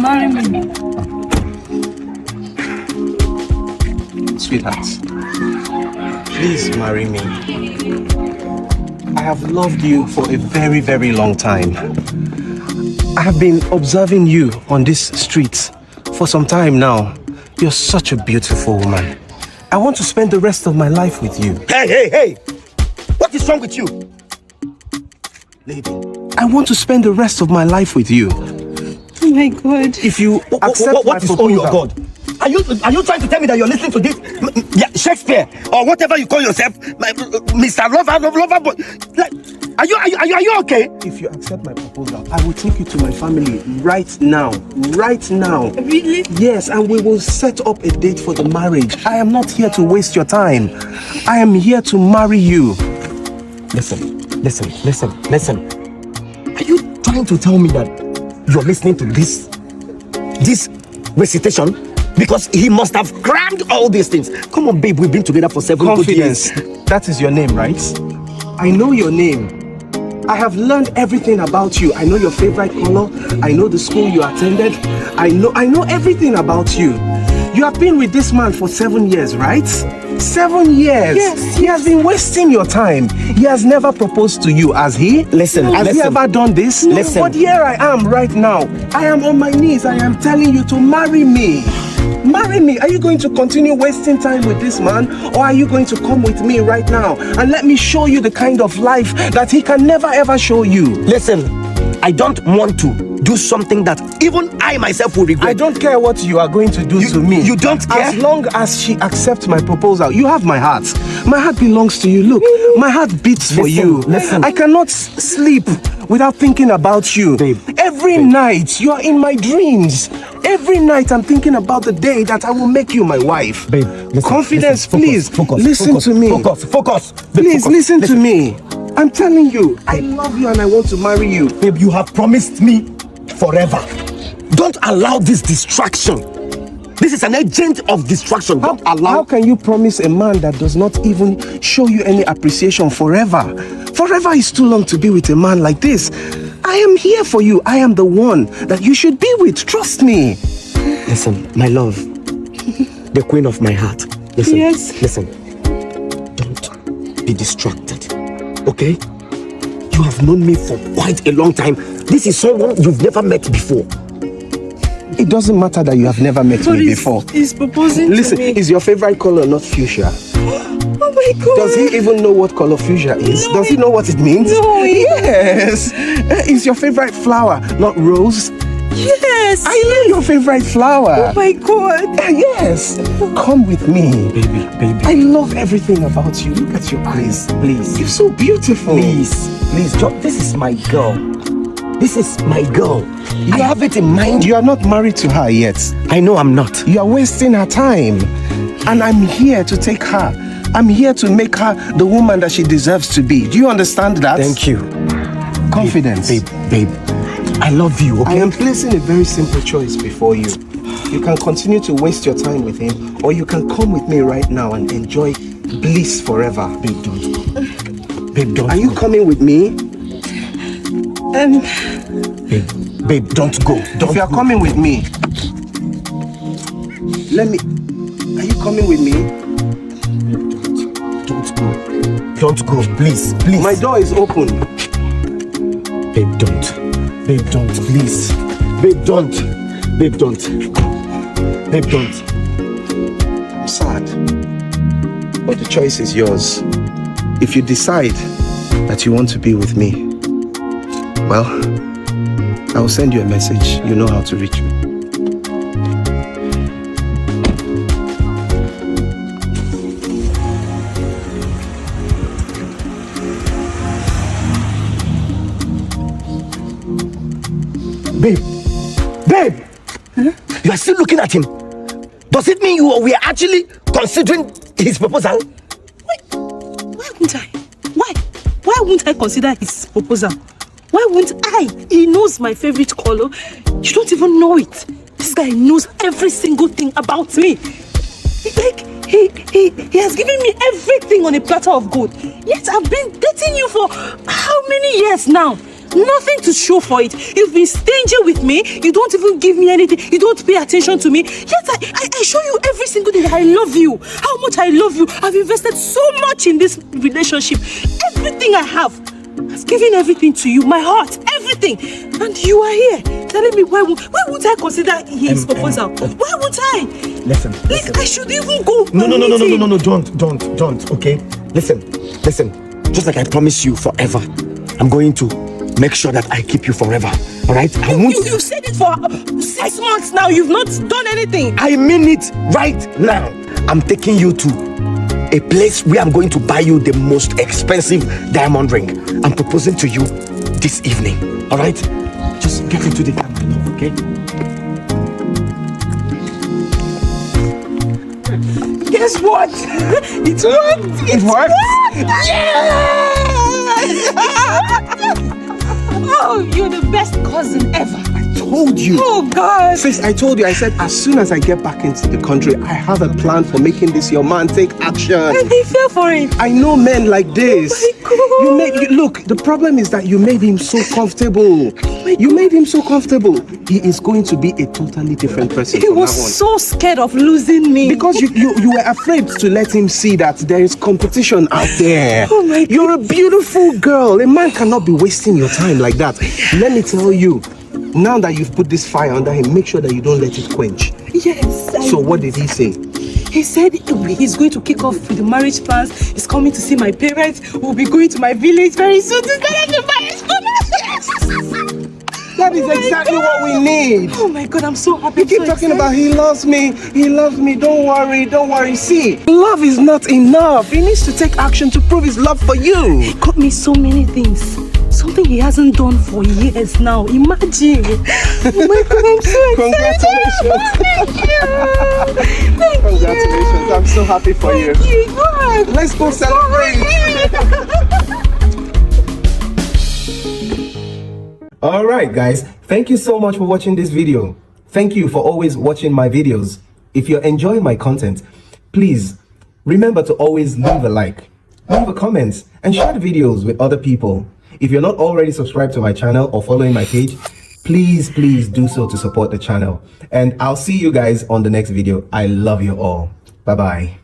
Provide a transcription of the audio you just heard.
marry me. Sweetheart, please marry me. I have loved you for a very, very long time. I have been observing you on this street for some time now. You're such a beautiful woman. I want to spend the rest of my life with you. Hey! What is wrong with you? Lady, I want to spend the rest of my life with you. Oh my God. If you accept what is my oh your proposal. God? Are you trying to tell me that you're listening to this Shakespeare or whatever you call yourself, Mr. Lover boy? Like, are you okay? If you accept my proposal, I will take you to my family right now. Right now. Really? Yes, and we will set up a date for the marriage. I am not here to waste your time. I am here to marry you. Listen. Are you trying to tell me that you're listening to this recitation? Because he must have crammed all these things. Come on, babe, we've been together for 7 good years. That is your name, right? I know your name. I have learned everything about you. I know your favorite color. I know the school you attended. I know everything about you. You have been with this man for 7 years, right? 7 years. Yes. He has been wasting your time. He has never proposed to you, has he? Has he ever done this? No. Listen. But here I am right now. I am on my knees. I am telling you to marry me. Marry me. Are you going to continue wasting time with this man, or are you going to come with me right now and let me show you the kind of life that he can never ever show you? Listen, I don't want to do something that even I myself will regret. I don't care what you are going to do to me. You don't care? As long as she accepts my proposal. You have my heart. My heart belongs to you. Look, my heart beats for you. Listen. I cannot sleep without thinking about you. Babe. Every night you are in my dreams. Every night I'm thinking about the day that I will make you my wife. Babe, listen, confidence, listen, please. Listen to me. Focus. Babe, Please focus. listen to me. I'm telling you, I love you and I want to marry you. Babe, you have promised me forever. Don't allow this distraction. This is an agent of distraction. How can you promise a man that does not even show you any appreciation forever? Forever is too long to be with a man like this. I am here for you. I am the one that you should be with. Trust me. Listen, my love, the queen of my heart. Listen, Yes. listen. Don't be distracted, okay? You have known me for quite a long time. This is someone you've never met before. It doesn't matter that you have never met me before. He's proposing Listen, to me. is your favorite color not fuchsia? Oh my God. Does he even know what color fuchsia is? No, Does he know what it means? No, he- Yes. Is your favorite flower not rose? Yes. I know your favorite flower. Oh my God. Yes. Come with me. Baby. I love everything about you. Look at your eyes. Please. You're so beautiful. Please, this is my girl. This is my girl. I have it in mind. You are not married to her yet. I know I'm not. You are wasting her time. And I'm here to take her. I'm here to make her the woman that she deserves to be. Do you understand that? Thank you. Confidence. Babe. I love you, okay? I am placing a very simple choice before you. You can continue to waste your time with him, or you can come with me right now and enjoy bliss forever. Babe, don't. Babe, don't. Are you go. coming with me? Babe, don't go. If you are coming with me, are you coming with me? Don't go. Don't go, please. My door is open. Babe, don't. Babe, don't, please. Babe, don't. Babe, don't. Babe, don't. I'm sad, but the choice is yours. If you decide that you want to be with me, well, I will send you a message. You know how to reach me. Babe! Huh? You are still looking at him. Does it mean we are actually considering his proposal? Why won't I? Why won't I consider his proposal? Why won't I? He knows my favorite color. You don't even know it. This guy knows every single thing about me. He has given me everything on a platter of gold. Yet I've been dating you for how many years now? Nothing to show for it. You've been stingy with me. You don't even give me anything. You don't pay attention to me. Yet I show you every single day that I love you. How much I love you. I've invested so much in this relationship. Everything I have. I've given everything to you. My heart. Everything. And you are here telling me why won't I consider his proposal? Why won't I? Listen. I should even go. No, don't, okay? Listen. Just like I promised you forever, I'm going to make sure that I keep you forever. All right? You said it for 6 months now. You've not done anything. I mean it right now. I'm taking you to a place where I'm going to buy you the most expensive diamond ring. I'm proposing to you this evening. All right? Just get into the car, my love, okay? Guess what? It worked. It worked? Yes! Oh, you're the best cousin ever. I told you. Oh, God. Sis, I told you. I said, as soon as I get back into the country, I have a plan for making this your man. Take action. And he fell for it. I know men like this. Oh, my God. Look, the problem is that you made him so comfortable. You made him so comfortable. He is going to be a totally different person. He was so scared of losing me. Because you were afraid to let him see that there is competition out there. Oh my God. You're a beautiful girl. A man cannot be wasting your time like that. Let me tell you, now that you've put this fire under him, make sure that you don't let it quench. Yes. So what did he say? He said he's going to kick off with the marriage plans. He's coming to see my parents. We'll be going to my village very soon to start the marriage plans. That is exactly what we need. Oh my God, I'm so happy. You keep talking about he loves me. Don't worry. See, love is not enough. He needs to take action to prove his love for you. He got me so many things. Something he hasn't done for years now. Imagine. Oh my God, I'm so excited. Congratulations. Thank you. Congratulations. I'm so happy for you. Thank you. God. Let's go celebrate. All right, guys. Thank you so much for watching this video. Thank you for always watching my videos. If you're enjoying my content, please remember to always leave a like, leave a comment, and share the videos with other people. If you're not already subscribed to my channel or following my page, please do so to support the channel. And I'll see you guys on the next video. I love you all. Bye-bye.